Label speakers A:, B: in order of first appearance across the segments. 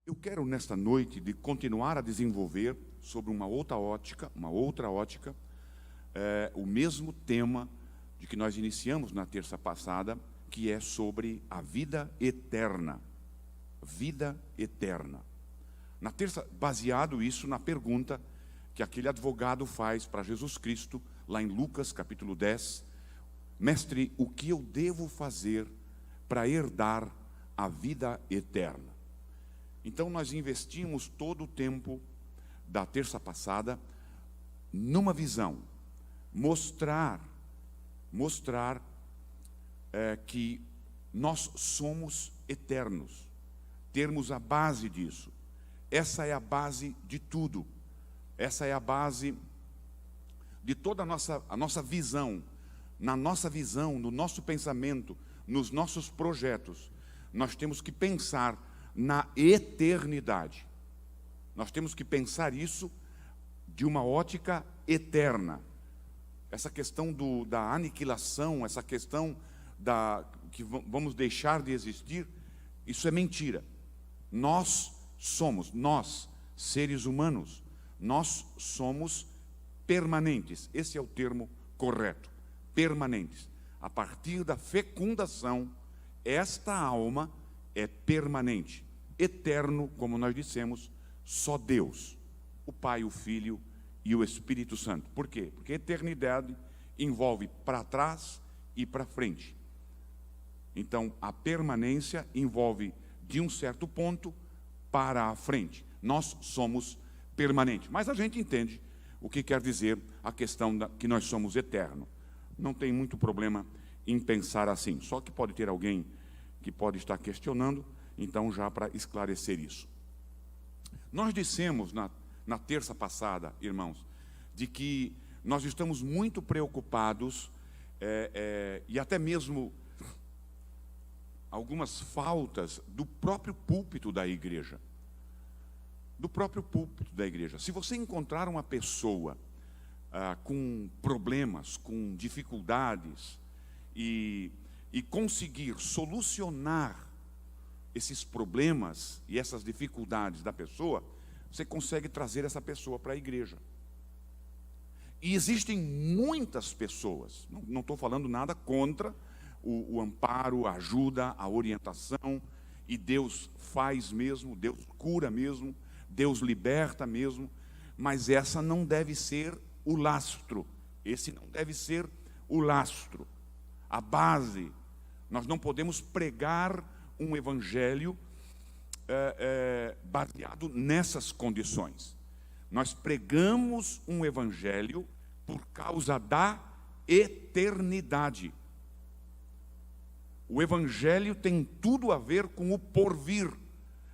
A: Eu quero, nesta noite, de continuar a desenvolver sobre uma outra ótica, o mesmo tema de que nós iniciamos na terça passada, que é sobre a vida eterna. Vida eterna. Na terça, baseado isso na pergunta que aquele advogado faz para Jesus Cristo, lá em Lucas capítulo 10, Mestre, o que eu devo fazer para herdar a vida eterna? Então nós investimos todo o tempo da terça passada numa visão, mostrar que nós somos eternos, termos a base disso. Essa é a base de tudo, essa é a base de toda a nossa visão. Na nossa visão, no nosso pensamento, nos nossos projetos, nós temos que pensar na eternidade. Nós temos que pensar isso de uma ótica eterna. Essa questão da aniquilação, essa questão que vamos deixar de existir, isso é mentira. Nós, seres humanos, nós somos permanentes. Esse é o termo correto. Permanentes. A partir da fecundação, esta alma é permanente. Eterno, como nós dissemos, só Deus, o Pai, o Filho e o Espírito Santo. Por quê? Porque eternidade envolve para trás e para frente. Então, a permanência envolve de um certo ponto para a frente. Nós somos permanentes. Mas a gente entende o que quer dizer a questão que nós somos eternos. Não tem muito problema em pensar assim. Só que pode ter alguém que pode estar questionando, então já para esclarecer isso. Nós dissemos na terça passada, irmãos, de que nós estamos muito preocupados e até mesmo algumas faltas do próprio púlpito da igreja. Do próprio púlpito da igreja. Se você encontrar uma pessoa com problemas, com dificuldades e conseguir solucionar esses problemas e essas dificuldades da pessoa, você consegue trazer essa pessoa para a igreja. E existem muitas pessoas, não estou falando nada contra o amparo, a ajuda, a orientação, e Deus faz mesmo, Deus cura mesmo, Deus liberta mesmo, mas essa não deve ser o lastro, esse não deve ser o lastro, a base. Nós não podemos pregar um evangelho baseado nessas condições. Nós pregamos um evangelho por causa da eternidade. O evangelho tem tudo a ver com o porvir.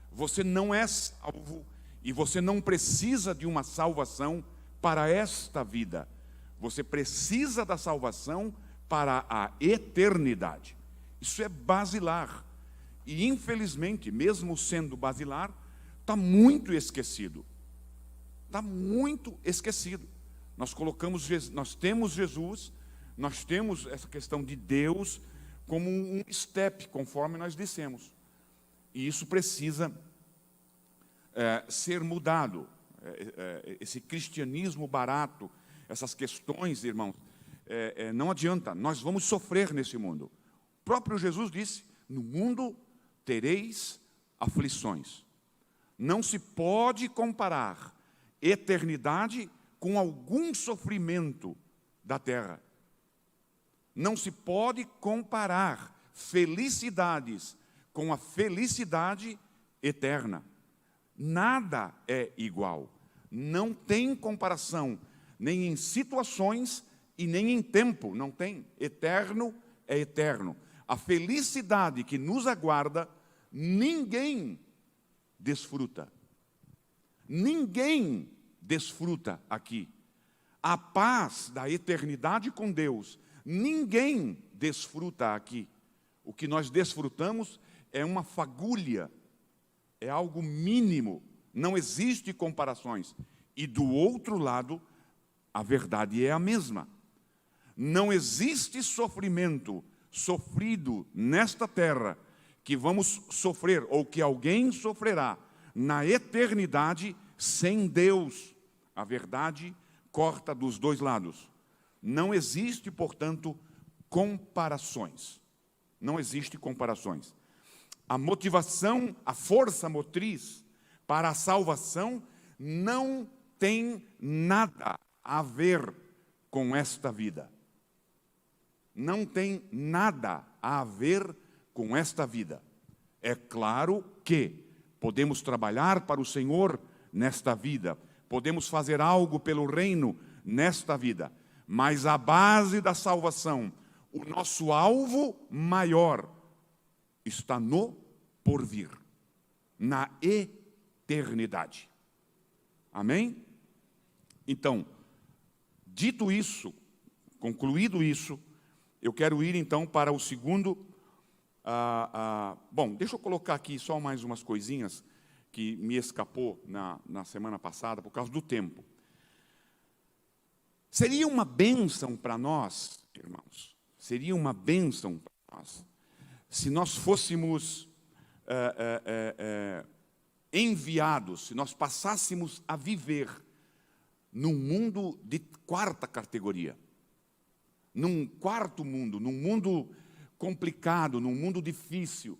A: Você não é salvo e você não precisa de uma salvação para esta vida. Você precisa da salvação para a eternidade. Isso é basilar. E infelizmente, mesmo sendo basilar, está muito esquecido. Está muito esquecido. Nós temos Jesus, nós temos essa questão de Deus como um step, conforme nós dissemos. E isso precisa ser mudado. Esse cristianismo barato, essas questões, irmãos, não adianta, nós vamos sofrer nesse mundo. O próprio Jesus disse: no mundo tereis aflições. Não se pode comparar eternidade com algum sofrimento da terra. Não se pode comparar felicidades com a felicidade eterna. Nada é igual. Não tem comparação, nem em situações e nem em tempo. Não tem. Eterno é eterno. A felicidade que nos aguarda, ninguém desfruta. Ninguém desfruta aqui. A paz da eternidade com Deus, ninguém desfruta aqui. O que nós desfrutamos é uma fagulha, é algo mínimo, não existe comparações. E do outro lado, a verdade é a mesma. Não existe sofrimento sofrido nesta terra que vamos sofrer, ou que alguém sofrerá na eternidade sem Deus. A verdade corta dos dois lados. Não existe, portanto, comparações. Não existe comparações. A motivação, a força motriz para a salvação não tem nada a ver com esta vida. Não tem nada a ver com esta vida. É claro que podemos trabalhar para o Senhor nesta vida, podemos fazer algo pelo reino nesta vida, mas a base da salvação, o nosso alvo maior, está no porvir, na eternidade. Amém? Então, dito isso, concluído isso, eu quero ir então para o segundo. Bom, deixa eu colocar aqui só mais umas coisinhas que me escapou na semana passada por causa do tempo. Seria uma bênção para nós, irmãos, seria uma bênção para nós, se nós fôssemos enviados, se nós passássemos a viver num mundo de quarta categoria, num quarto mundo, num mundo complicado, num mundo difícil.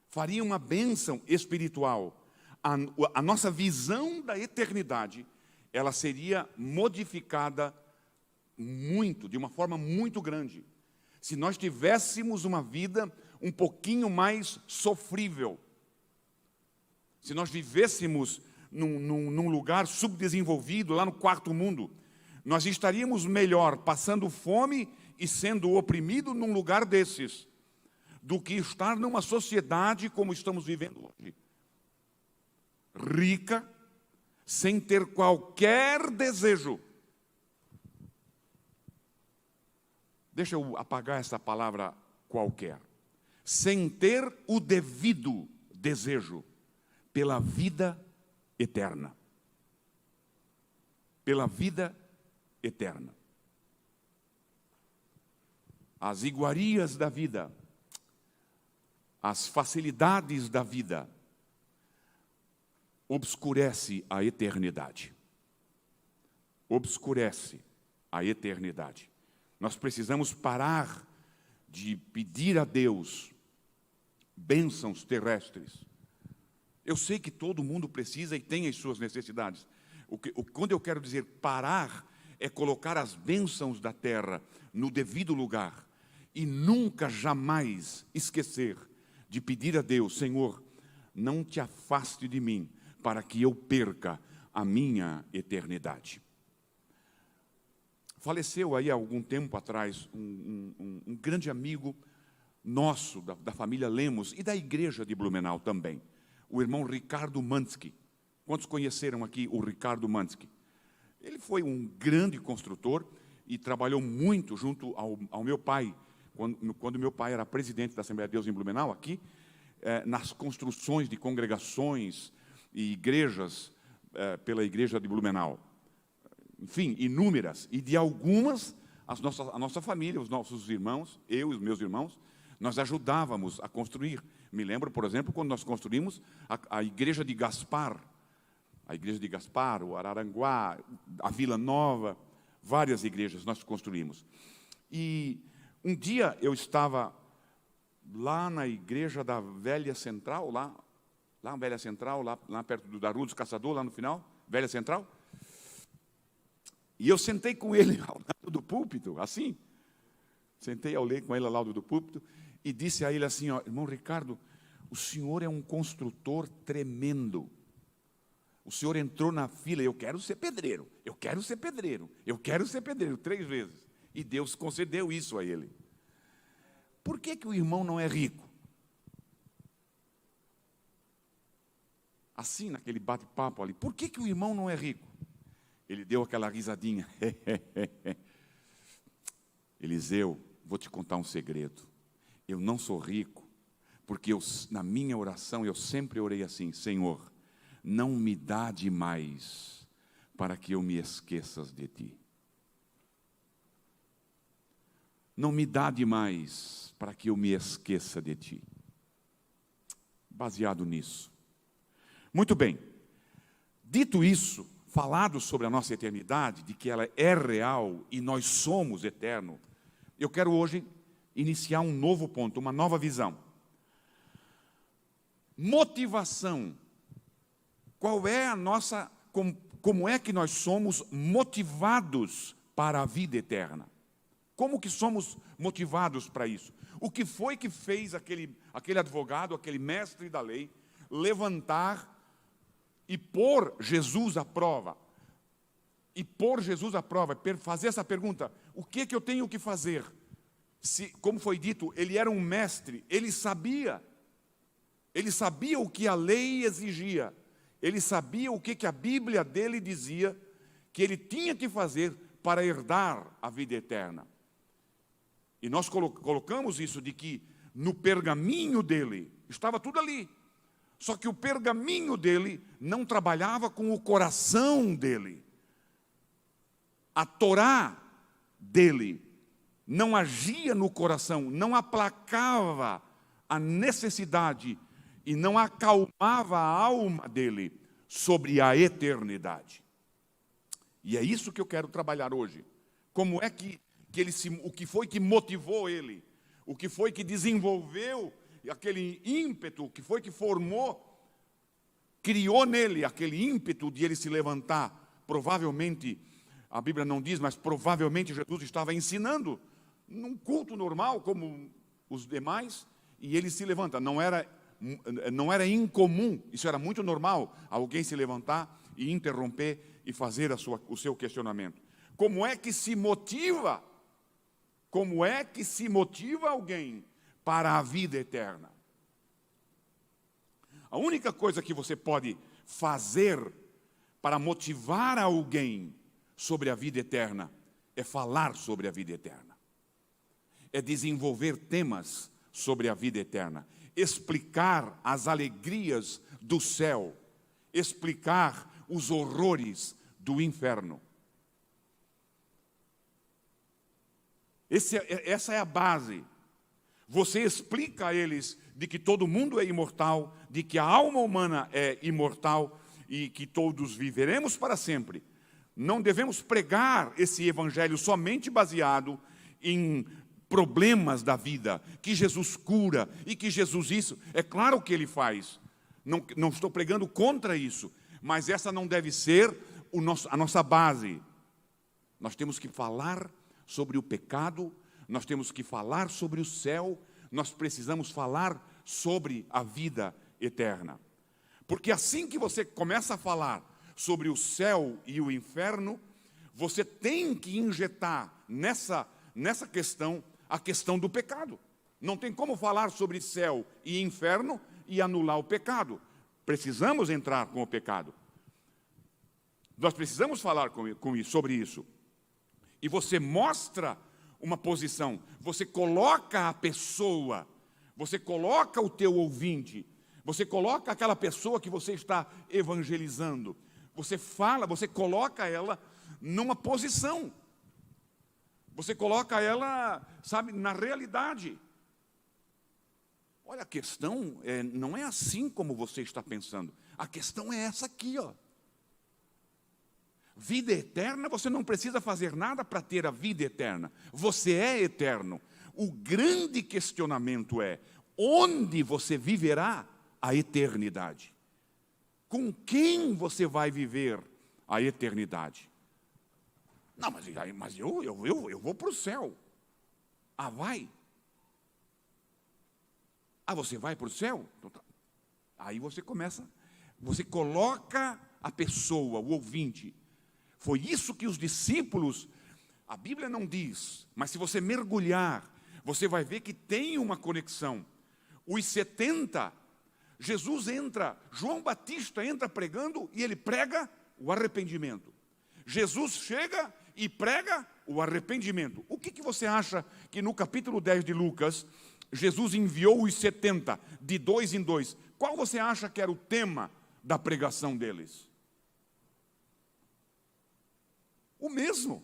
A: Faria uma bênção espiritual. A nossa visão da eternidade, ela seria modificada muito, de uma forma muito grande, se nós tivéssemos uma vida um pouquinho mais sofrível, se nós vivêssemos num lugar subdesenvolvido, lá no quarto mundo, nós estaríamos melhor passando fome e sendo oprimido num lugar desses, do que estar numa sociedade como estamos vivendo hoje. Rica, sem ter qualquer desejo. Deixa eu apagar essa palavra qualquer. Sem ter o devido desejo pela vida eterna. Pela vida eterna. As iguarias da vida, as facilidades da vida, obscurece a eternidade. Obscurece a eternidade. Nós precisamos parar de pedir a Deus bênçãos terrestres. Eu sei que todo mundo precisa e tem as suas necessidades. Quando eu quero dizer parar, é colocar as bênçãos da terra no devido lugar e nunca, jamais esquecer de pedir a Deus: Senhor, não te afaste de mim para que eu perca a minha eternidade. Faleceu aí há algum tempo atrás um grande amigo nosso, da família Lemos e da igreja de Blumenau também, o irmão Ricardo Mansky. Quantos conheceram aqui o Ricardo Mansky? Ele foi um grande construtor e trabalhou muito junto ao meu pai, quando meu pai era presidente da Assembleia de Deus em Blumenau, aqui, nas construções de congregações e igrejas pela igreja de Blumenau. Enfim, inúmeras. E de algumas, a nossa família, os nossos irmãos, eu e os meus irmãos, nós ajudávamos a construir. Me lembro, por exemplo, quando nós construímos a igreja de Gaspar, o Araranguá, a Vila Nova, várias igrejas nós construímos. E um dia eu estava lá na igreja da Velha Central, lá na Velha Central, lá perto do Daru dos Caçador, lá no final, Velha Central. E eu sentei com ele ao lado do púlpito, assim. Sentei ao ler com ele ao lado do púlpito e disse a ele assim: ó, irmão Ricardo, o senhor é um construtor tremendo. O senhor entrou na fila: eu quero ser pedreiro, eu quero ser pedreiro, eu quero ser pedreiro, 3 vezes. E Deus concedeu isso a ele. Por que o irmão não é rico? Assim, naquele bate-papo ali, por que o irmão não é rico? Ele deu aquela risadinha. Eliseu, vou te contar um segredo. Eu não sou rico, porque na minha oração eu sempre orei assim: Senhor, não me dá demais para que eu me esqueças de ti. Não me dá demais para que eu me esqueça de ti. Baseado nisso, Muito bem. Dito isso, falado sobre a nossa eternidade, de que ela é real e nós somos eternos, eu quero hoje iniciar um novo ponto, uma nova visão. Motivação. Qual é a nossa, como é que nós somos motivados para a vida eterna? Como que somos motivados para isso? O que foi que fez aquele advogado, aquele mestre da lei, levantar e pôr Jesus à prova? E pôr Jesus à prova, fazer essa pergunta: o que eu tenho que fazer? Como foi dito, ele era um mestre, ele sabia o que a lei exigia, ele sabia o que a Bíblia dele dizia que ele tinha que fazer para herdar a vida eterna. E nós colocamos isso de que no pergaminho dele estava tudo ali. Só que o pergaminho dele não trabalhava com o coração dele. A Torá dele não agia no coração, não aplacava a necessidade e não acalmava a alma dele sobre a eternidade. E é isso que eu quero trabalhar hoje. Como é que o que foi que motivou ele, o que foi que desenvolveu aquele ímpeto, o que foi que formou, criou nele aquele ímpeto de ele se levantar. Provavelmente, a Bíblia não diz, mas provavelmente Jesus estava ensinando num culto normal, como os demais, e ele se levanta. Não era incomum, isso era muito normal, alguém se levantar e interromper e fazer o seu questionamento. Como é que se motiva? Como é que se motiva alguém para a vida eterna? A única coisa que você pode fazer para motivar alguém sobre a vida eterna é falar sobre a vida eterna. É desenvolver temas sobre a vida eterna. Explicar as alegrias do céu. Explicar os horrores do inferno. Essa é a base. Você explica a eles de que todo mundo é imortal, de que a alma humana é imortal e que todos viveremos para sempre. Não devemos pregar esse evangelho somente baseado em problemas da vida, que Jesus cura e que Jesus isso. É claro que ele faz. Não estou pregando contra isso, mas essa não deve ser a nossa base. Nós temos que falar sobre o pecado, nós temos que falar sobre o céu, nós precisamos falar sobre a vida eterna. Porque assim que você começa a falar sobre o céu e o inferno, você tem que injetar nessa questão a questão do pecado. Não tem como falar sobre céu e inferno e anular o pecado. Precisamos entrar com o pecado. Nós precisamos falar sobre isso. E você mostra uma posição, você coloca a pessoa, você coloca o teu ouvinte, você coloca aquela pessoa que você está evangelizando, você fala, você coloca ela numa posição, você coloca ela, sabe, na realidade. Olha, a questão não é assim como você está pensando, a questão é essa aqui, ó. Vida eterna, você não precisa fazer nada para ter a vida eterna. Você é eterno. O grande questionamento é: onde você viverá a eternidade? Com quem você vai viver a eternidade? Não, mas eu vou para o céu. Ah, vai? Ah, você vai para o céu? Então, tá. Aí você coloca a pessoa, o ouvinte. Foi isso que os discípulos, a Bíblia não diz, mas se você mergulhar, você vai ver que tem uma conexão. Os 70, Jesus entra, João Batista entra pregando e ele prega o arrependimento. Jesus chega e prega o arrependimento. O que você acha que no capítulo 10 de Lucas, Jesus enviou os 70, de 2 em 2? Qual você acha que era o tema da pregação deles? O mesmo,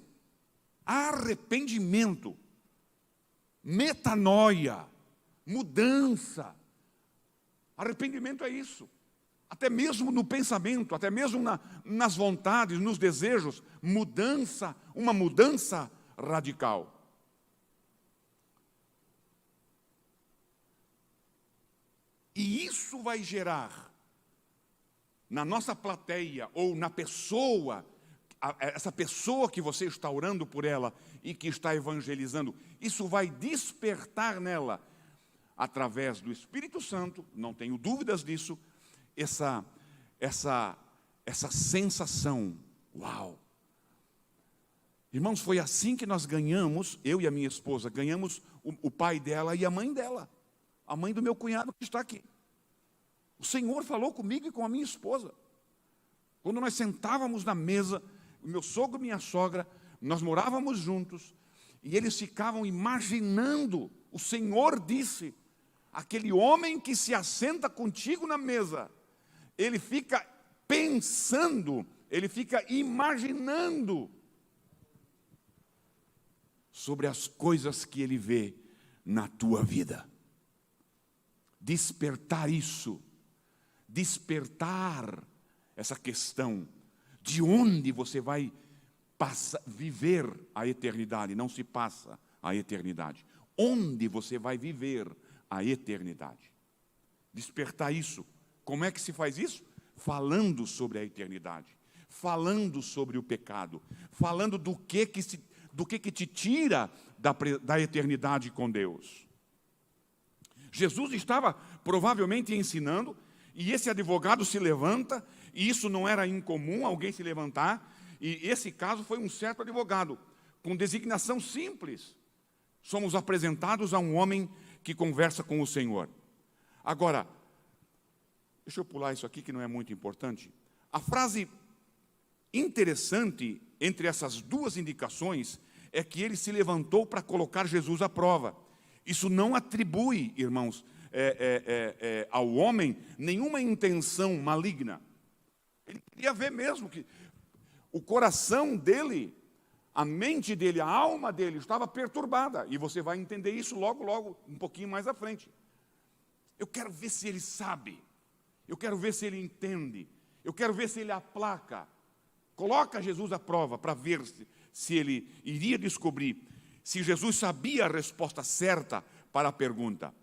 A: arrependimento, metanoia, mudança. Arrependimento é isso. até mesmo no pensamento, até mesmo nas vontades, nos desejos, uma mudança radical. E isso vai gerar na nossa plateia ou na pessoa, essa pessoa que você está orando por ela e que está evangelizando, isso vai despertar nela, através do Espírito Santo, não tenho dúvidas disso, essa sensação, uau! Irmãos, foi assim que nós ganhamos, eu e a minha esposa, ganhamos o pai dela e a mãe dela, a mãe do meu cunhado que está aqui. O Senhor falou comigo e com a minha esposa. Quando nós sentávamos na mesa, o meu sogro e minha sogra, nós morávamos juntos, e eles ficavam imaginando, o Senhor disse, aquele homem que se assenta contigo na mesa, ele fica pensando, ele fica imaginando sobre as coisas que ele vê na tua vida. Despertar isso, despertar essa questão de onde você vai viver a eternidade, não se passa a eternidade. Onde você vai viver a eternidade. Despertar isso. Como é que se faz isso? Falando sobre a eternidade, falando sobre o pecado, falando do que te tira da eternidade com Deus. Jesus estava provavelmente ensinando, e esse advogado se levanta, e isso não era incomum, alguém se levantar, e esse caso foi um certo advogado, com designação simples. Somos apresentados a um homem que conversa com o Senhor. Agora, deixa eu pular isso aqui que não é muito importante. A frase interessante entre essas duas indicações é que ele se levantou para colocar Jesus à prova. Isso não atribui, irmãos, ao homem nenhuma intenção maligna. Ele queria ver mesmo que o coração dele, a mente dele, a alma dele estava perturbada. E você vai entender isso logo, logo, um pouquinho mais à frente. Eu quero ver se ele sabe. Eu quero ver se ele entende. Eu quero ver se ele aplaca. Coloca Jesus à prova para ver se ele iria descobrir se Jesus sabia a resposta certa para a pergunta.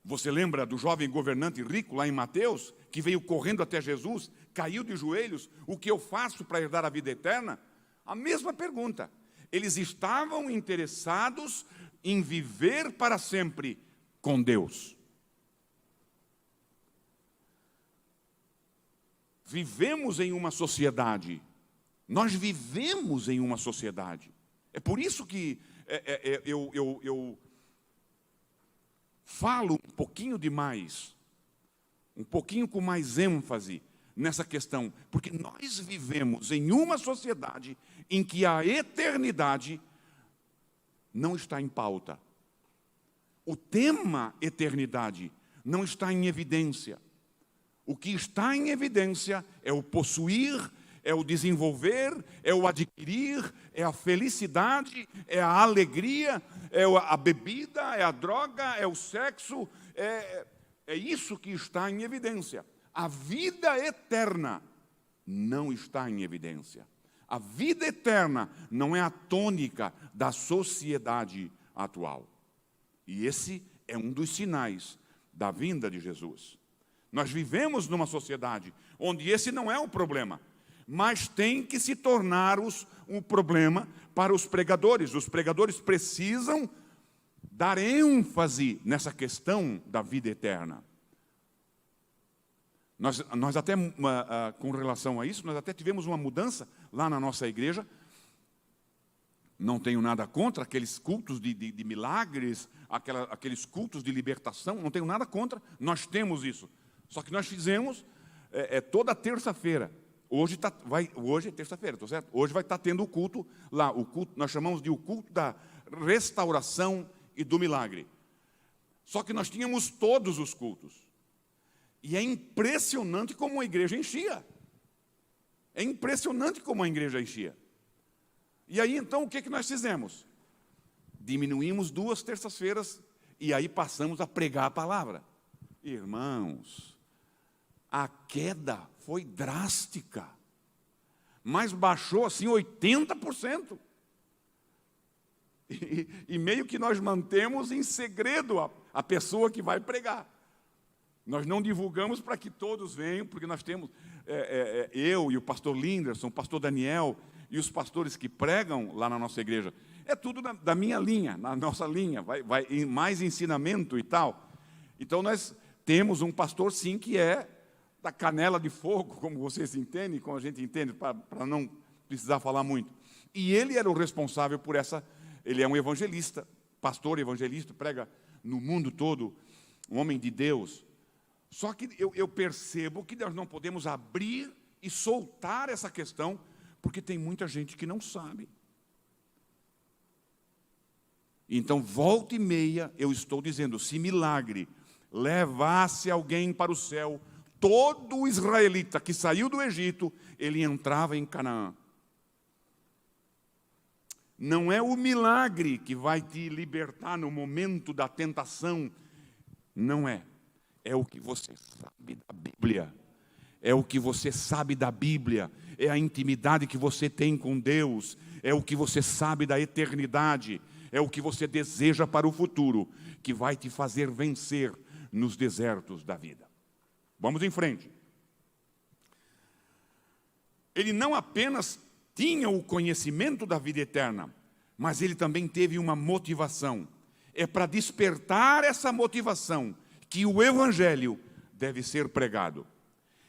A: Você lembra do jovem governante rico lá em Mateus, que veio correndo até Jesus, caiu de joelhos, o que eu faço para herdar a vida eterna? A mesma pergunta. Eles estavam interessados em viver para sempre com Deus. Vivemos em uma sociedade, nós vivemos em uma sociedade. É por isso que eu falo um pouquinho demais, um pouquinho com mais ênfase nessa questão, porque nós vivemos em uma sociedade em que a eternidade não está em pauta. O tema eternidade não está em evidência. O que está em evidência é o possuir, é o desenvolver, é o adquirir, é a felicidade, é a alegria, é a bebida, é a droga, é o sexo, é isso que está em evidência. A vida eterna não está em evidência. A vida eterna não é a tônica da sociedade atual. E esse é um dos sinais da vinda de Jesus. Nós vivemos numa sociedade onde esse não é o problema, mas tem que se tornar um problema para os pregadores. Os pregadores precisam dar ênfase nessa questão da vida eterna. Nós até, com relação a isso, nós até tivemos uma mudança lá na nossa igreja. Não tenho nada contra aqueles cultos de milagres, aqueles cultos de libertação, não tenho nada contra, nós temos isso. Só que nós fizemos toda terça-feira. Hoje é terça-feira, estou certo? Hoje vai estar tendo o culto lá. O culto, nós chamamos de o culto da restauração e do milagre. Só que nós tínhamos todos os cultos. E é impressionante como a igreja enchia. É impressionante como a igreja enchia. E aí, então, o que nós fizemos? Diminuímos 2 terças-feiras e aí passamos a pregar a palavra. Irmãos, a queda foi drástica, mas baixou assim 80%. E meio que nós mantemos em segredo a pessoa que vai pregar. Nós não divulgamos para que todos venham, porque nós temos, eu e o pastor Linderson, o pastor Daniel e os pastores que pregam lá na nossa igreja. É tudo da minha linha, na nossa linha, vai mais ensinamento e tal. Então nós temos um pastor sim que é da canela de fogo, como vocês entendem, como a gente entende, para não precisar falar muito. E ele era o responsável por essa, ele é um evangelista, pastor evangelista, prega no mundo todo, um homem de Deus. Só que eu percebo que nós não podemos abrir e soltar essa questão, porque tem muita gente que não sabe. Então, volta e meia, eu estou dizendo, se milagre levasse alguém para o céu, todo israelita que saiu do Egito, ele entrava em Canaã. Não é o milagre que vai te libertar no momento da tentação, não é. É o que você sabe da Bíblia. É o que você sabe da Bíblia. É a intimidade que você tem com Deus. É o que você sabe da eternidade. É o que você deseja para o futuro, que vai te fazer vencer nos desertos da vida. Vamos em frente. Ele não apenas tinha o conhecimento da vida eterna, mas ele também teve uma motivação. É para despertar essa motivação que o Evangelho deve ser pregado.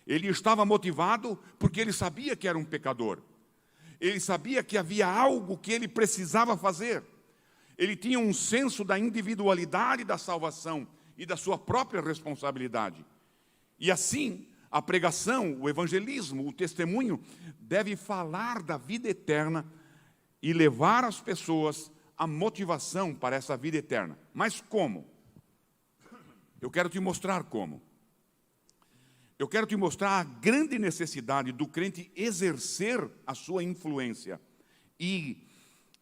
A: Ele estava motivado porque ele sabia que era um pecador. Ele sabia que havia algo que ele precisava fazer. Ele tinha um senso da individualidade da salvação e da sua própria responsabilidade. E assim, a pregação, o evangelismo, o testemunho, deve falar da vida eterna e levar as pessoas a motivação para essa vida eterna. Mas como? Eu quero te mostrar como. Eu quero te mostrar a grande necessidade do crente exercer a sua influência e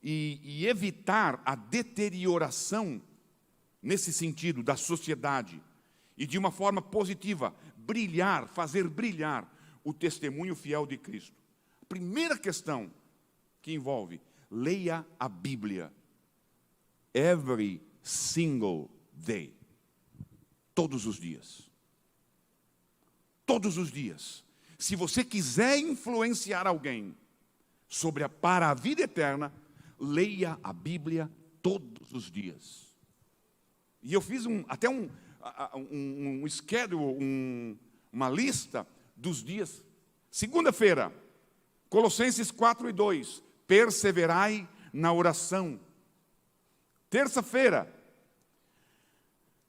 A: evitar a deterioração nesse sentido da sociedade e de uma forma positiva, brilhar, fazer brilhar o testemunho fiel de Cristo. A primeira questão que envolve, leia a Bíblia every single day. Todos os dias. Todos os dias. Se você quiser influenciar alguém para a vida eterna, leia a Bíblia todos os dias. E eu fiz até um schedule, uma lista dos dias. Segunda-feira, Colossenses 4:2, perseverai na oração. Terça-feira,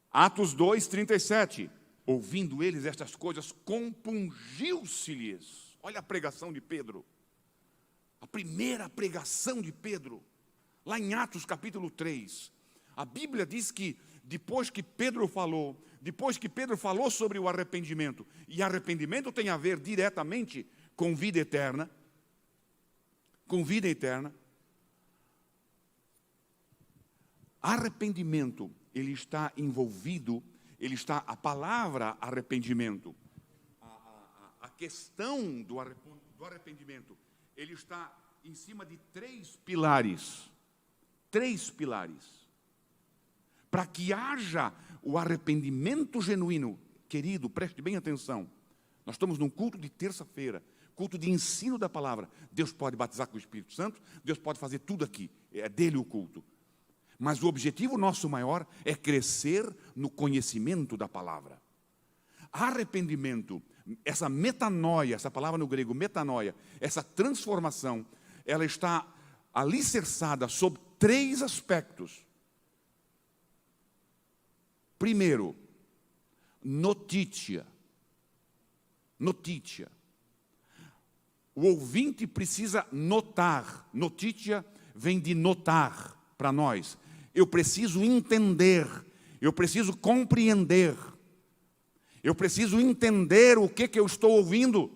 A: Atos 2:37, ouvindo eles estas coisas, compungiu-se-lhes. Olha a pregação de Pedro. A primeira pregação de Pedro, lá em Atos capítulo 3. A Bíblia diz que depois que Pedro falou sobre o arrependimento, e arrependimento tem a ver diretamente com vida eterna, arrependimento, ele está envolvido, a palavra arrependimento, a questão do arrependimento, ele está em cima de três pilares. Para que haja o arrependimento genuíno, querido, preste bem atenção. Nós estamos num culto de terça-feira, culto de ensino da palavra. Deus pode batizar com o Espírito Santo, Deus pode fazer tudo aqui, é dele o culto. Mas o objetivo nosso maior é crescer no conhecimento da palavra. Arrependimento, essa metanoia, essa palavra no grego, metanoia, essa transformação, ela está alicerçada sobre três aspectos. Primeiro, notícia. O ouvinte precisa notar. Notícia vem de notar para nós. Eu preciso entender, eu preciso compreender, eu preciso entender o que eu estou ouvindo.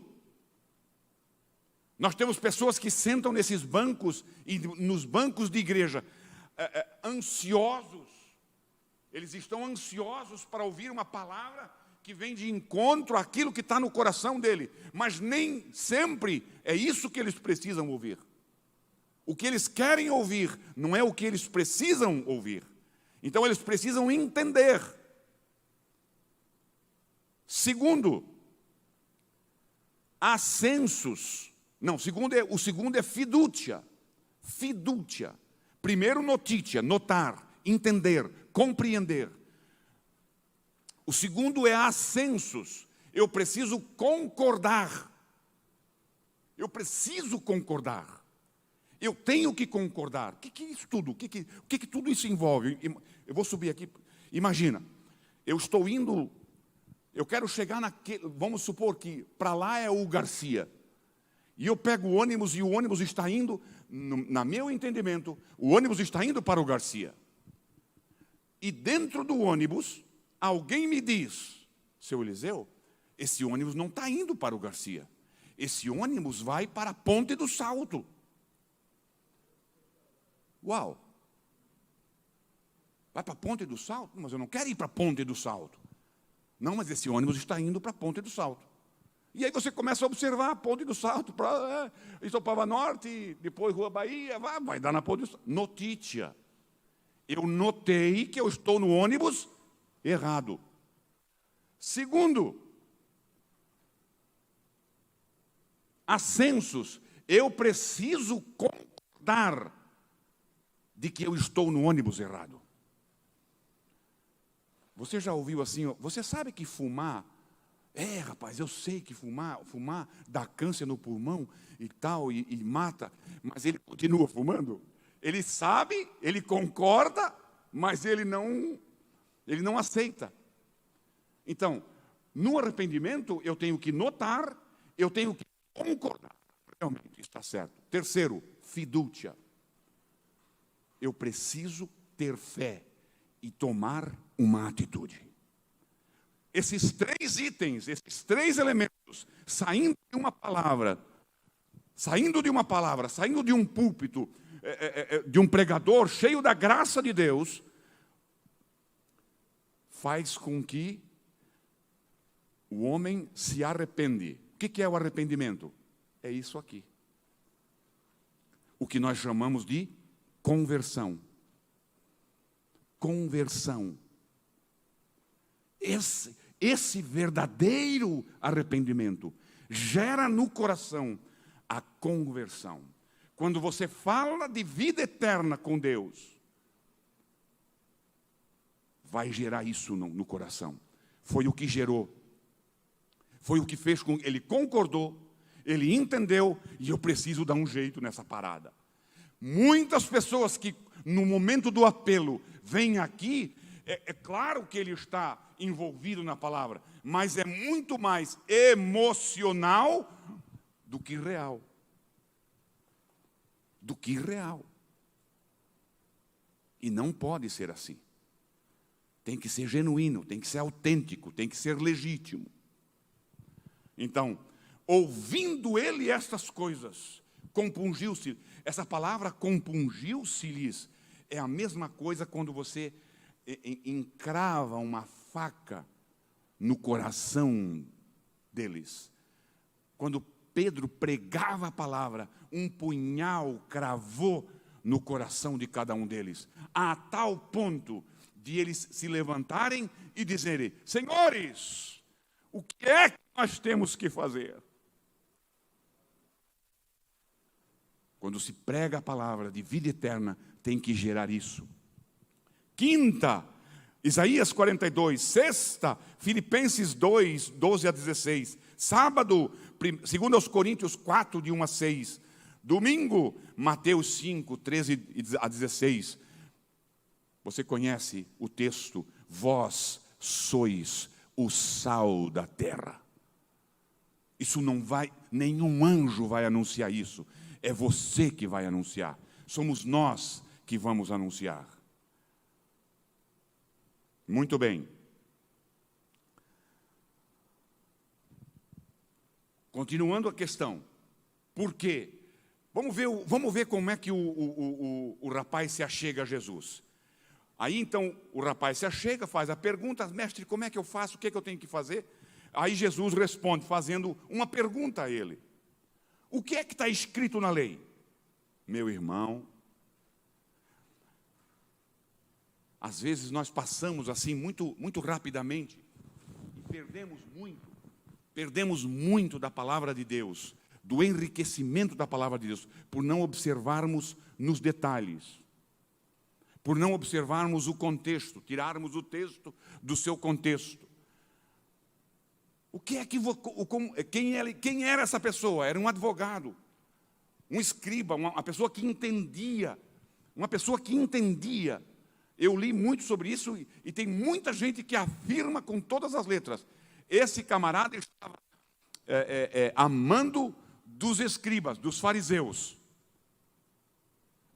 A: Nós temos pessoas que sentam nesses bancos e nos bancos de igreja, ansiosos. Eles estão ansiosos para ouvir uma palavra que vem de encontro àquilo que está no coração dele. Mas nem sempre é isso que eles precisam ouvir. O que eles querem ouvir não é o que eles precisam ouvir. Então eles precisam entender. Segundo, ascensos. Não, o segundo é fiducia. Fiducia. Primeiro, notícia, notar, entender, compreender. O segundo é ascensos. Eu preciso concordar. Eu preciso concordar. Eu tenho que concordar. O que é isso tudo? O que tudo isso envolve? Eu vou subir aqui. Imagina, eu estou indo, eu quero chegar naquele, vamos supor que para lá é o Garcia. E eu pego o ônibus e o ônibus está indo, no meu entendimento, o ônibus está indo para o Garcia. E dentro do ônibus, alguém me diz, seu Eliseu, esse ônibus não está indo para o Garcia. Esse ônibus vai para a Ponte do Salto. Uau! Vai para a Ponte do Salto? Mas eu não quero ir para a Ponte do Salto. Não, mas esse ônibus está indo para a Ponte do Salto. E aí você começa a observar a Ponte do Salto, para Itopava Norte, depois Rua Bahia, vai dar na Ponte do Salto. Notícia. Eu notei que eu estou no ônibus errado. Segundo, ascensos. Eu preciso concordar de que eu estou no ônibus errado. Você já ouviu assim, você sabe que fumar, rapaz, eu sei que fumar dá câncer no pulmão e tal, e mata, mas ele continua fumando? Ele sabe, ele concorda, mas ele não aceita. Então, no arrependimento, eu tenho que notar, eu tenho que concordar. Realmente, está certo. Terceiro, fiducia. Eu preciso ter fé e tomar uma atitude. Esses três itens, esses três elementos, saindo de uma palavra, saindo de um púlpito, de um pregador cheio da graça de Deus, faz com que o homem se arrepende. O que é o arrependimento? É isso aqui. O que nós chamamos de conversão. Conversão. Esse verdadeiro arrependimento gera no coração a conversão. Quando você fala de vida eterna com Deus, vai gerar isso no coração. Foi o que gerou. Foi o que fez com que ele concordou, ele entendeu, e eu preciso dar um jeito nessa parada. Muitas pessoas que no momento do apelo vêm aqui, é claro que ele está envolvido na palavra, mas é muito mais emocional do que real. Do que real. E não pode ser assim. Tem que ser genuíno, tem que ser autêntico, tem que ser legítimo. Então, ouvindo ele estas coisas, compungiu-se. Essa palavra compungiu-se-lhes é a mesma coisa quando você encrava uma faca no coração deles. Quando Pedro pregava a palavra, um punhal cravou no coração de cada um deles, a tal ponto de eles se levantarem e dizerem: senhores, o que é que nós temos que fazer? Quando se prega a palavra de vida eterna, tem que gerar isso. Quinta, Isaías 42. Sexta, Filipenses 2, 12 a 16. Sábado, 2 Coríntios 4, de 1 a 6. Domingo, Mateus 5, 13 a 16. Você conhece o texto? Vós sois o sal da terra. Isso não vai, nenhum anjo vai anunciar isso. É você que vai anunciar. Somos nós que vamos anunciar. Muito bem. Continuando a questão. Por quê? Vamos ver como é que o rapaz se achega a Jesus. Aí então o rapaz se achega, faz a pergunta: mestre, como é que eu faço? O que é que eu tenho que fazer? Aí Jesus responde fazendo uma pergunta a ele: o que é que está escrito na lei? Meu irmão, às vezes nós passamos assim muito rapidamente e perdemos muito da palavra de Deus, do enriquecimento da palavra de Deus, por não observarmos nos detalhes, por não observarmos o contexto, tirarmos o texto do seu contexto. O que é que quem era essa pessoa? Era um advogado, um escriba, uma pessoa que entendia, Eu li muito sobre isso e tem muita gente que afirma com todas as letras: esse camarada estava amando dos escribas, dos fariseus,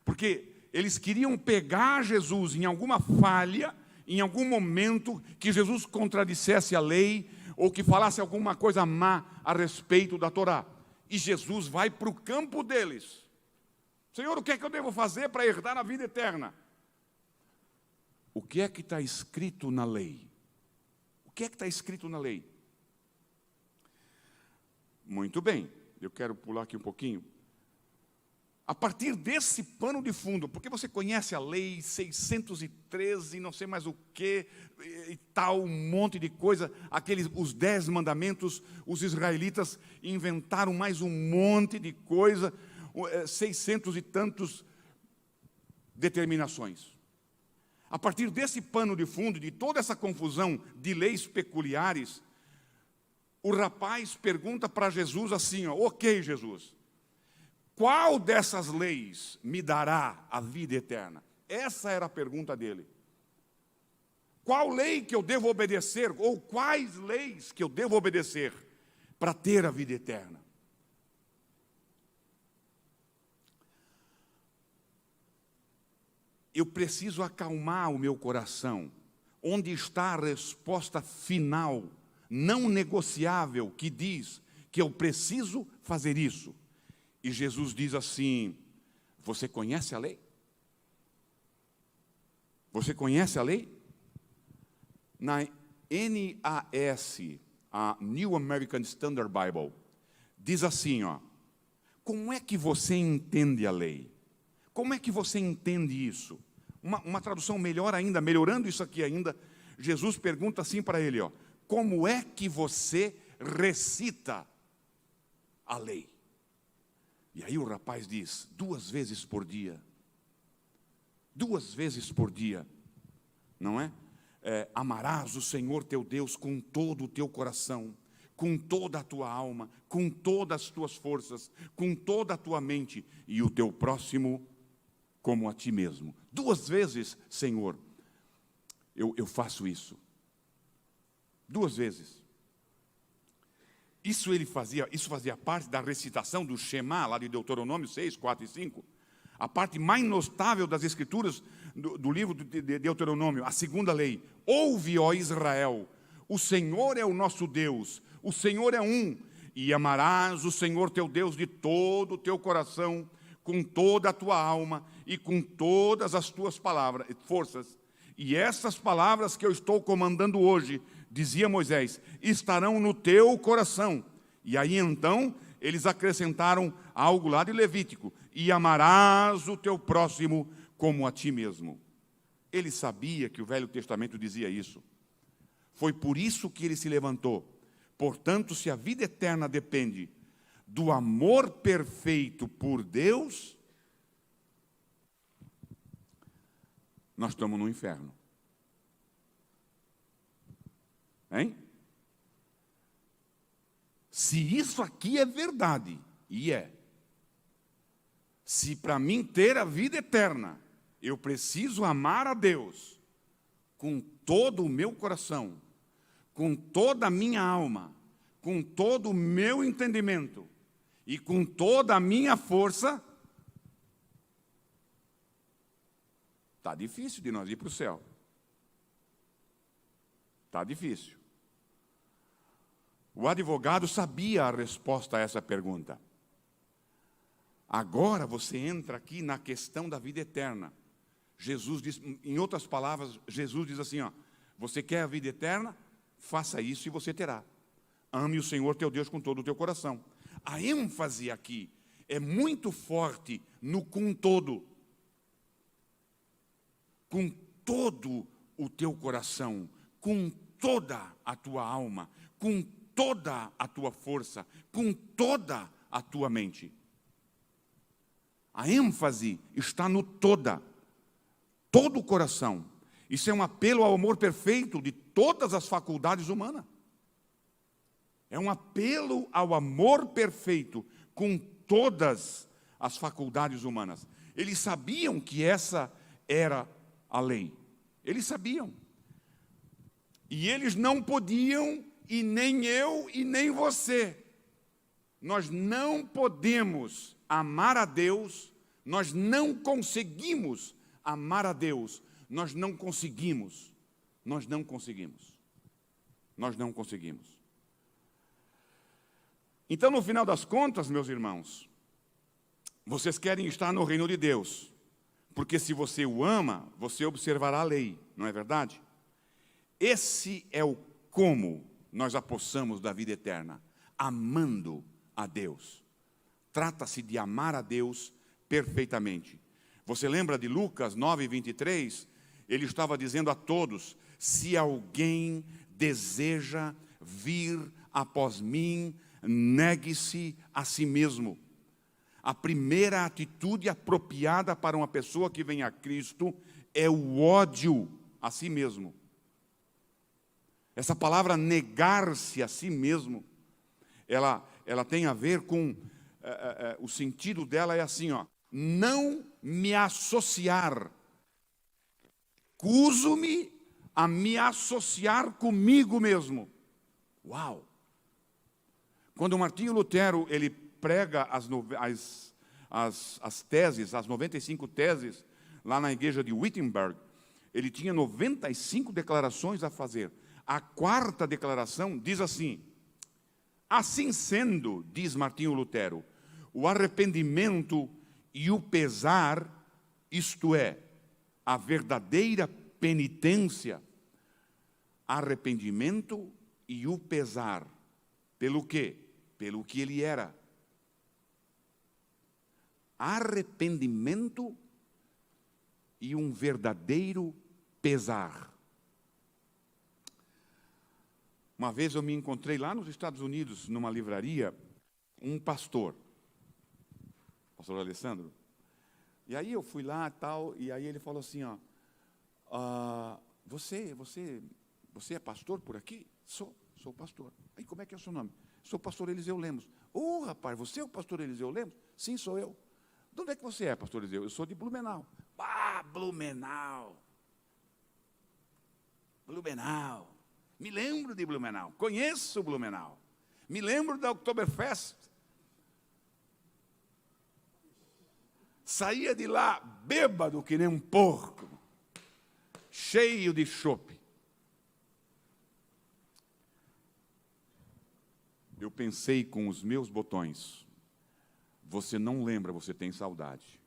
A: porque eles queriam pegar Jesus em alguma falha, em algum momento que Jesus contradissesse a lei, ou que falasse alguma coisa má a respeito da Torá. E Jesus vai para o campo deles: Senhor, o que é que eu devo fazer para herdar a vida eterna? O que é que está escrito na lei? O que é que está escrito na lei? Muito bem, eu quero pular aqui um pouquinho. A partir desse pano de fundo, porque você conhece a lei 613, não sei mais o que, e tal, um monte de coisa, os 10 mandamentos, os israelitas inventaram mais um monte de coisa, 600 e tantos determinações. A partir desse pano de fundo, de toda essa confusão de leis peculiares, o rapaz pergunta para Jesus assim: ok, Jesus, qual dessas leis me dará a vida eterna? Essa era a pergunta dele. Qual lei que eu devo obedecer, ou quais leis que eu devo obedecer para ter a vida eterna? Eu preciso acalmar o meu coração. Onde está a resposta final, não negociável, que diz que eu preciso fazer isso? E Jesus diz assim: você conhece a lei? Você conhece a lei? Na NAS, a New American Standard Bible, diz assim, como é que você entende a lei? Como é que você entende isso? Uma tradução melhor ainda, melhorando isso aqui ainda, Jesus pergunta assim para ele, como é que você recita a lei? E aí o rapaz diz: 2 vezes por dia. 2 vezes por dia, não é? Amarás o Senhor teu Deus com todo o teu coração, com toda a tua alma, com todas as tuas forças, com toda a tua mente, e o teu próximo como a ti mesmo. 2 vezes, Senhor, eu faço isso. 2 vezes. Isso fazia parte da recitação do Shema, lá de Deuteronômio 6, 4 e 5. A parte mais notável das escrituras do livro de Deuteronômio, a segunda lei. Ouve, ó Israel, o Senhor é o nosso Deus, o Senhor é um, e amarás o Senhor teu Deus de todo o teu coração, com toda a tua alma e com todas as tuas forças. E essas palavras que eu estou comandando hoje, dizia Moisés, estarão no teu coração. E aí então eles acrescentaram algo lá de Levítico: e amarás o teu próximo como a ti mesmo. Ele sabia que o Velho Testamento dizia isso. Foi por isso que ele se levantou. Portanto, se a vida eterna depende do amor perfeito por Deus, nós estamos no inferno. Hein? Se isso aqui é verdade, e é, se para mim ter a vida eterna, eu preciso amar a Deus com todo o meu coração, com toda a minha alma, com todo o meu entendimento e com toda a minha força, está difícil de nós ir para o céu. Está difícil. O advogado sabia a resposta a essa pergunta. Agora você entra aqui na questão da vida eterna. Jesus diz, em outras palavras, Jesus diz assim, ó, você quer a vida eterna? Faça isso e você terá. Ame o Senhor teu Deus com todo o teu coração. A ênfase aqui é muito forte no com todo. Com todo o teu coração, com toda a tua alma, com toda a tua força, com toda a tua mente. A ênfase está no toda, todo o coração. Isso é um apelo ao amor perfeito de todas as faculdades humanas. É um apelo ao amor perfeito com todas as faculdades humanas. Eles sabiam que essa era a lei. Eles sabiam. E eles não podiam, e nem eu e nem você. Nós não podemos amar a Deus, nós não conseguimos amar a Deus, nós não conseguimos. Nós não conseguimos. Nós não conseguimos. Então, no final das contas, meus irmãos, vocês querem estar no reino de Deus. Porque se você o ama, você observará a lei, não é verdade? Esse é o como nós apossamos da vida eterna, amando a Deus. Trata-se de amar a Deus perfeitamente. Você lembra de Lucas 9:23? Ele estava dizendo a todos, se alguém deseja vir após mim, negue-se a si mesmo. A primeira atitude apropriada para uma pessoa que vem a Cristo é o ódio a si mesmo. Essa palavra negar-se a si mesmo, ela tem a ver com, o sentido dela é assim, ó, não me associar. Recuso-me a me associar comigo mesmo. Uau! Quando Martinho Lutero, ele prega as teses, as 95 teses, lá na igreja de Wittenberg, ele tinha 95 declarações a fazer. A quarta declaração diz assim, assim sendo, diz Martinho Lutero, o arrependimento e o pesar, isto é, a verdadeira penitência, arrependimento e o pesar, pelo quê? Pelo que ele era. Arrependimento e um verdadeiro pesar. Uma vez eu me encontrei lá nos Estados Unidos, numa livraria, um pastor Alessandro. E aí eu fui lá tal, e aí ele falou assim, ó, você é pastor por aqui? Sou pastor. Aí como é que é o seu nome? Sou o pastor Eliseu Lemos. Rapaz, você é o pastor Eliseu Lemos? Sim, sou eu. De onde é que você é, pastor Eliseu? Eu sou de Blumenau. Blumenau. Blumenau. Me lembro de Blumenau. Conheço Blumenau. Me lembro da Oktoberfest. Saía de lá bêbado que nem um porco. Cheio de chope. Eu pensei com os meus botões, você não lembra, você tem saudade.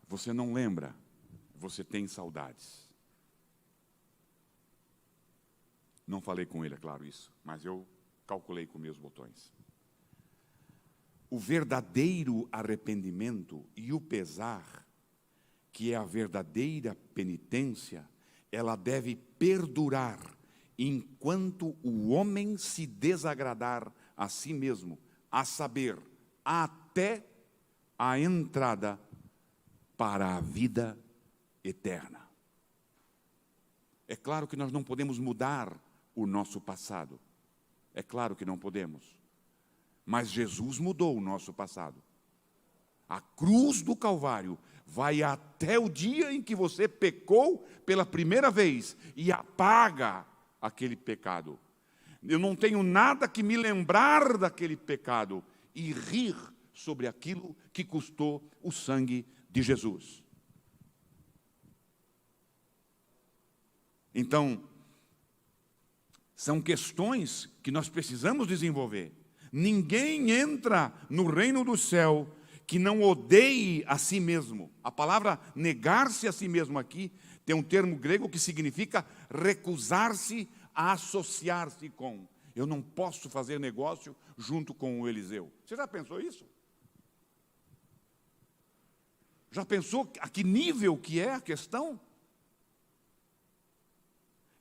A: Você não lembra, você tem saudades. Não falei com ele, é claro isso, mas eu calculei com meus botões. O verdadeiro arrependimento e o pesar, que é a verdadeira penitência, ela deve perdurar enquanto o homem se desagradar a si mesmo, a saber, até a entrada para a vida eterna. É claro que nós não podemos mudar o nosso passado. É claro que não podemos. Mas Jesus mudou o nosso passado. A cruz do Calvário vai até o dia em que você pecou pela primeira vez e apaga aquele pecado. Eu não tenho nada que me lembrar daquele pecado e rir sobre aquilo que custou o sangue de Jesus. Então, são questões que nós precisamos desenvolver. Ninguém entra no reino do céu que não odeie a si mesmo. A palavra negar-se a si mesmo aqui tem um termo grego que significa recusar-se a associar-se com. Eu não posso fazer negócio junto com o Eliseu. Você já pensou isso? Já pensou a que nível que é a questão?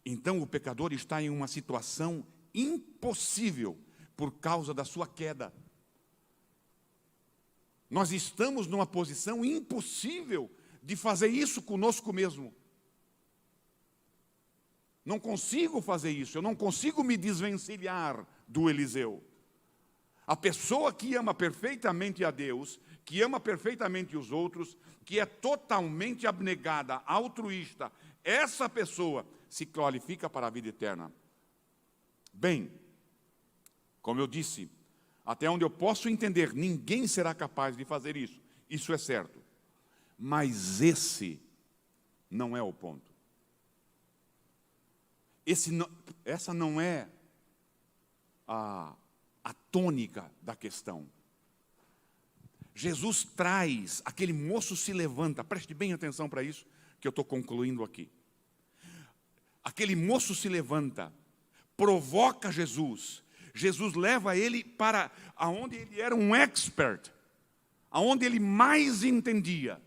A: Então o pecador está em uma situação impossível por causa da sua queda. Nós estamos numa posição impossível de fazer isso conosco mesmo. Não consigo fazer isso, eu não consigo me desvencilhar do Eliseu. A pessoa que ama perfeitamente a Deus, que ama perfeitamente os outros, que é totalmente abnegada, altruísta, essa pessoa se qualifica para a vida eterna. Bem, como eu disse, até onde eu posso entender, ninguém será capaz de fazer isso. Isso é certo. Mas esse não é o ponto. Essa não é a tônica da questão. Jesus traz, aquele moço se levanta, preste bem atenção para isso, que eu estou concluindo aqui. Aquele moço se levanta, provoca Jesus. Jesus leva ele para aonde ele era um expert, aonde ele mais entendia.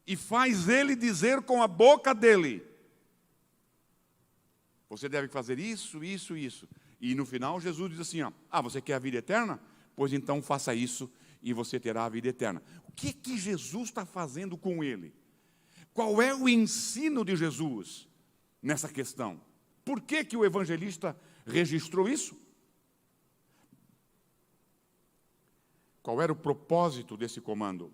A: E faz ele dizer com a boca dele: você deve fazer isso, isso, isso. E no final Jesus diz assim, você quer a vida eterna? Pois então faça isso e você terá a vida eterna. O que Jesus está fazendo com ele? Qual é o ensino de Jesus nessa questão? Por que o evangelista registrou isso? Qual era o propósito desse comando?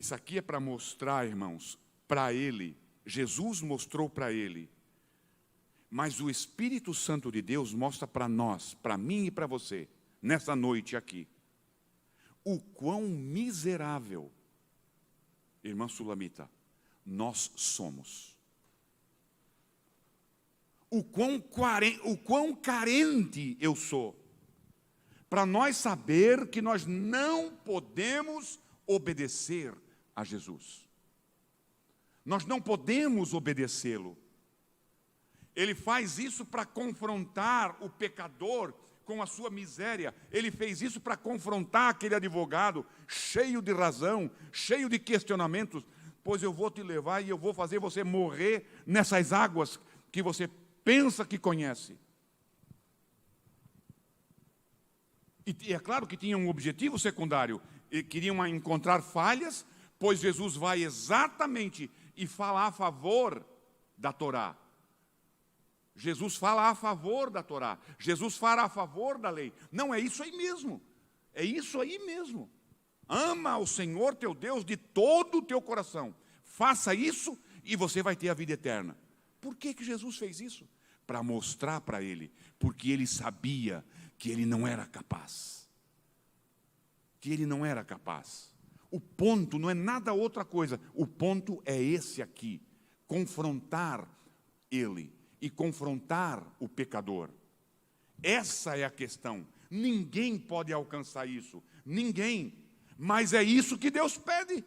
A: Isso aqui é para mostrar, irmãos, para ele, Jesus mostrou para ele, mas o Espírito Santo de Deus mostra para nós, para mim e para você, nessa noite aqui, o quão miserável, irmã Sulamita, nós somos. O quão carente eu sou, para nós saber que nós não podemos obedecer a Jesus. Nós não podemos obedecê-lo. Ele faz isso para confrontar o pecador com a sua miséria. Ele fez isso para confrontar aquele advogado cheio de razão, cheio de questionamentos. Pois eu vou te levar e eu vou fazer você morrer nessas águas que você pensa que conhece. E é claro que tinha um objetivo secundário. E queriam encontrar falhas, pois Jesus vai exatamente e fala a favor da Torá. Jesus fala a favor da Torá. Jesus fala a favor da lei. Não, é isso aí mesmo. É isso aí mesmo. Ama o Senhor teu Deus de todo o teu coração. Faça isso e você vai ter a vida eterna. Por que Jesus fez isso? Para mostrar para ele. Porque ele sabia que ele não era capaz. Que ele não era capaz. O ponto não é nada outra coisa. O ponto é esse aqui. Confrontar ele. E confrontar o pecador. Essa é a questão. Ninguém pode alcançar isso. Ninguém. Mas é isso que Deus pede.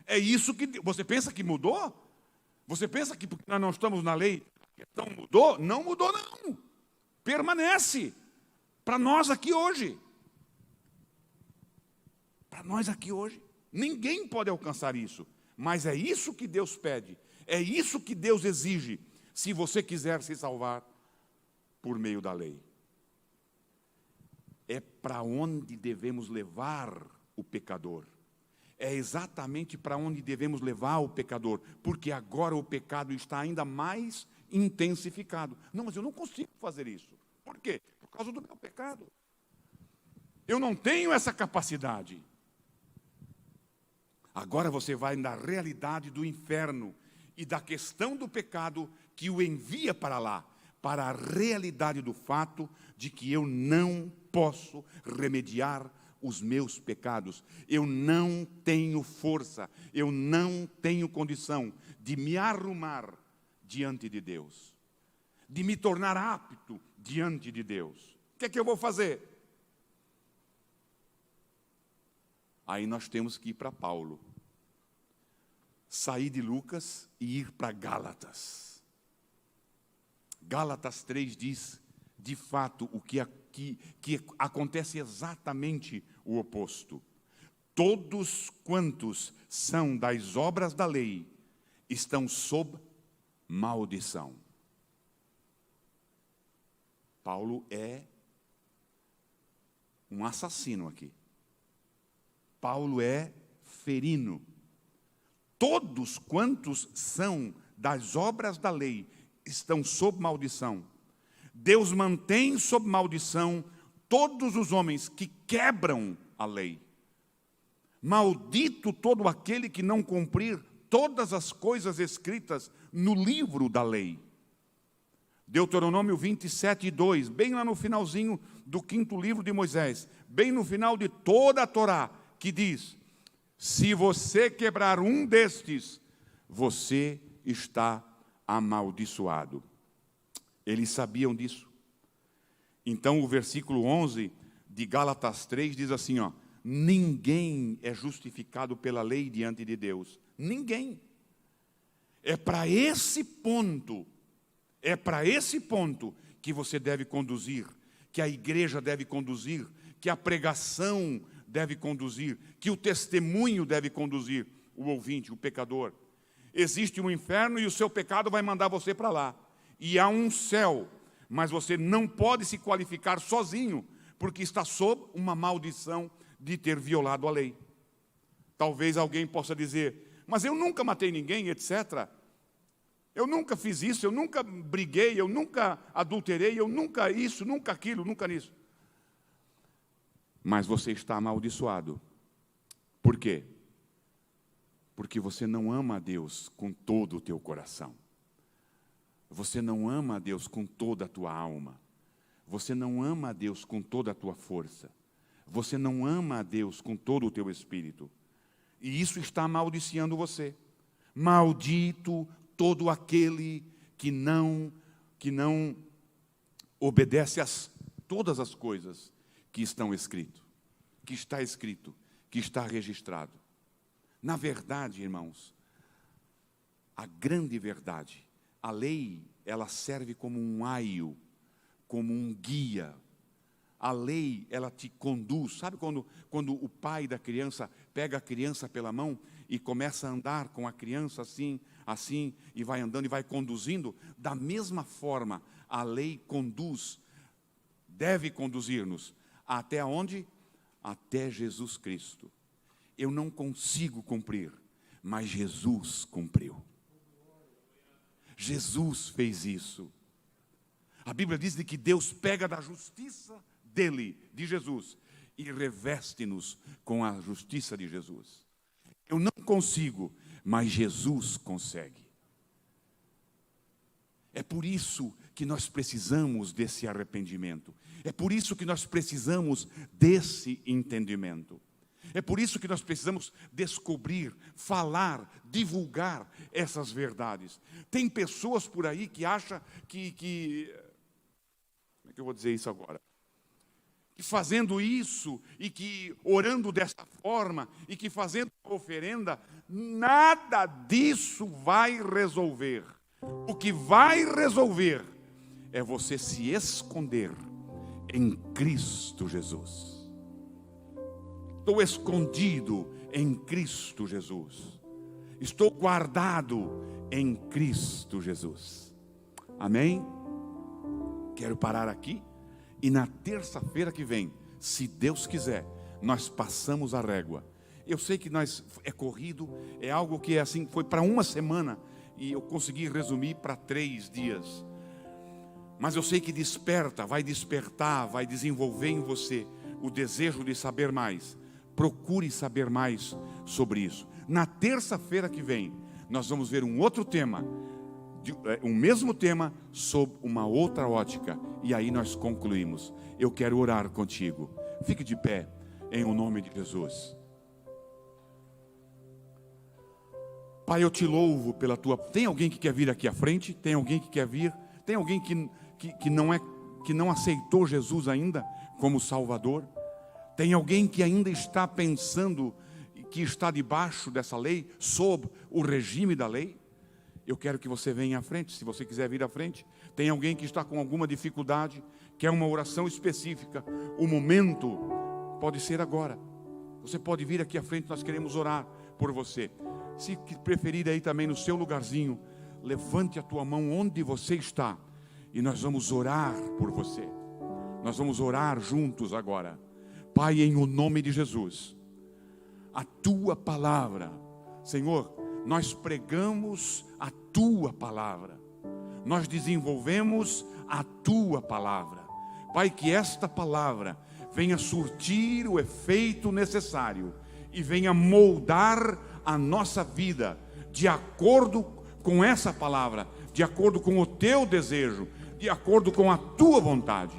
A: É isso que... Você pensa que mudou? Você pensa que porque nós não estamos na lei, então mudou? Não mudou, não. Permanece. Para nós aqui hoje. Para nós aqui hoje. Ninguém pode alcançar isso. Mas é isso que Deus pede. É isso que Deus exige. Se você quiser se salvar por meio da lei. É para onde devemos levar o pecador. É exatamente para onde devemos levar o pecador, porque agora o pecado está ainda mais intensificado. Não, mas eu não consigo fazer isso. Por quê? Por causa do meu pecado. Eu não tenho essa capacidade. Agora você vai na realidade do inferno e da questão do pecado que o envia para lá, para a realidade do fato de que eu não posso remediar os meus pecados. Eu não tenho força, eu não tenho condição de me arrumar diante de Deus, de me tornar apto diante de Deus. O que é que eu vou fazer? Aí nós temos que ir para Paulo. Sair de Lucas e ir para Gálatas. Gálatas 3 diz, de fato, que acontece exatamente o oposto. Todos quantos são das obras da lei estão sob maldição. Paulo é um assassino aqui. Paulo é ferino. Todos quantos são das obras da lei estão sob maldição. Deus mantém sob maldição todos os homens que quebram a lei. Maldito todo aquele que não cumprir todas as coisas escritas no livro da lei. Deuteronômio 27:2, bem lá no finalzinho do 5º livro de Moisés, bem no final de toda a Torá, que diz: se você quebrar um destes, você está amaldiçoado. Eles sabiam disso. Então o versículo 11 de Gálatas 3 diz assim, ó: ninguém é justificado pela lei diante de Deus. Ninguém. É para esse ponto que você deve conduzir, que a igreja deve conduzir, que a pregação deve conduzir, que o testemunho deve conduzir o ouvinte, o pecador. Existe um inferno e o seu pecado vai mandar você para lá. E há um céu, mas você não pode se qualificar sozinho, porque está sob uma maldição de ter violado a lei. Talvez alguém possa dizer, mas eu nunca matei ninguém, etc. Eu nunca fiz isso, eu nunca briguei, eu nunca adulterei, eu nunca isso, nunca aquilo, nunca nisso. Mas você está amaldiçoado. Por quê? Porque você não ama a Deus com todo o teu coração. Você não ama a Deus com toda a tua alma. Você não ama a Deus com toda a tua força. Você não ama a Deus com todo o teu espírito. E isso está amaldiçoando você. Maldito todo aquele que não obedece a todas as coisas que estão escritas, que está registrado. Na verdade, irmãos, a grande verdade, a lei, ela serve como um aio, como um guia. A lei, ela te conduz. Sabe quando o pai da criança pega a criança pela mão e começa a andar com a criança assim, e vai andando e vai conduzindo? Da mesma forma, a lei deve conduzir-nos. Até onde? Até Jesus Cristo. Eu não consigo cumprir, mas Jesus cumpriu. Jesus fez isso. A Bíblia diz que Deus pega da justiça dele, de Jesus, e reveste-nos com a justiça de Jesus. Eu não consigo, mas Jesus consegue. É por isso que nós precisamos desse arrependimento. É por isso que nós precisamos desse entendimento. É por isso que nós precisamos descobrir, falar, divulgar essas verdades. Tem pessoas por aí que acham que como é que eu vou dizer isso agora? Que fazendo isso, e que orando dessa forma, e que fazendo oferenda, nada disso vai resolver. O que vai resolver é você se esconder em Cristo Jesus. Estou escondido em Cristo Jesus. Estou guardado em Cristo Jesus. Amém? Quero parar aqui. E na terça-feira que vem, se Deus quiser, nós passamos a régua. Eu sei que é corrido, é algo que é assim, foi para uma semana, e eu consegui resumir para 3 dias. Mas eu sei que vai despertar, vai desenvolver em você o desejo de saber mais. Procure saber mais sobre isso. Na terça-feira que vem, nós vamos ver um outro tema, o mesmo tema, sob uma outra ótica. E aí nós concluímos. Eu quero orar contigo. Fique de pé, em o nome de Jesus. Pai, eu te louvo pela tua... Tem alguém que quer vir aqui à frente? Tem alguém que quer vir? Tem alguém que não é que não aceitou Jesus ainda como Salvador? Tem alguém que ainda está pensando que está debaixo dessa lei, sob o regime da lei? Eu quero que você venha à frente, se você quiser vir à frente. Tem alguém que está com alguma dificuldade, quer uma oração específica? O momento pode ser agora. Você pode vir aqui à frente, nós queremos orar por você. Se preferir aí também no seu lugarzinho, levante a tua mão onde você está e nós vamos orar por você. Nós vamos orar juntos agora. Pai, em o nome de Jesus, a tua palavra, Senhor, nós pregamos a tua palavra, nós desenvolvemos a tua palavra. Pai, que esta palavra venha surtir o efeito necessário e venha moldar a nossa vida de acordo com essa palavra, de acordo com o teu desejo, de acordo com a tua vontade.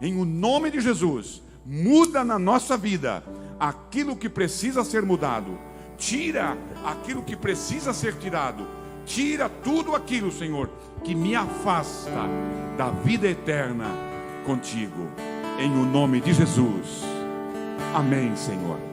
A: Em o nome de Jesus, muda na nossa vida aquilo que precisa ser mudado, tira aquilo que precisa ser tirado, tira tudo aquilo, Senhor, que me afasta da vida eterna contigo, em o nome de Jesus. Amém, Senhor.